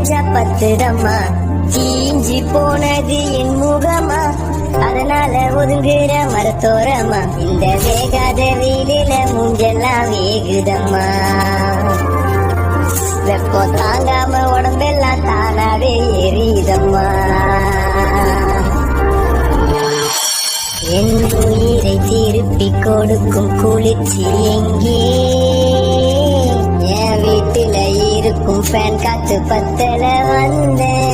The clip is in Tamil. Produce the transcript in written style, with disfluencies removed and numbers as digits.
வச்சா பத்துதம்மா, தீஞ்சி போனது என் முகமா, அதனால ஒதுங்குற மரத்தோரமா, இந்த வேகாத வெயிலில மூஞ்செல்லாம் வேகுதம்மா. வெப்பம் தாங்காம உடம்பெல்லாம் தானாவே எரியுதம்மா. என் உயிரை திருப்பி கொடுக்கும் குளிர்ச்சி எங்கே? என் வீட்டுல இருக்கும் ஃபேன் காத்து பத்தல வந்தேன்.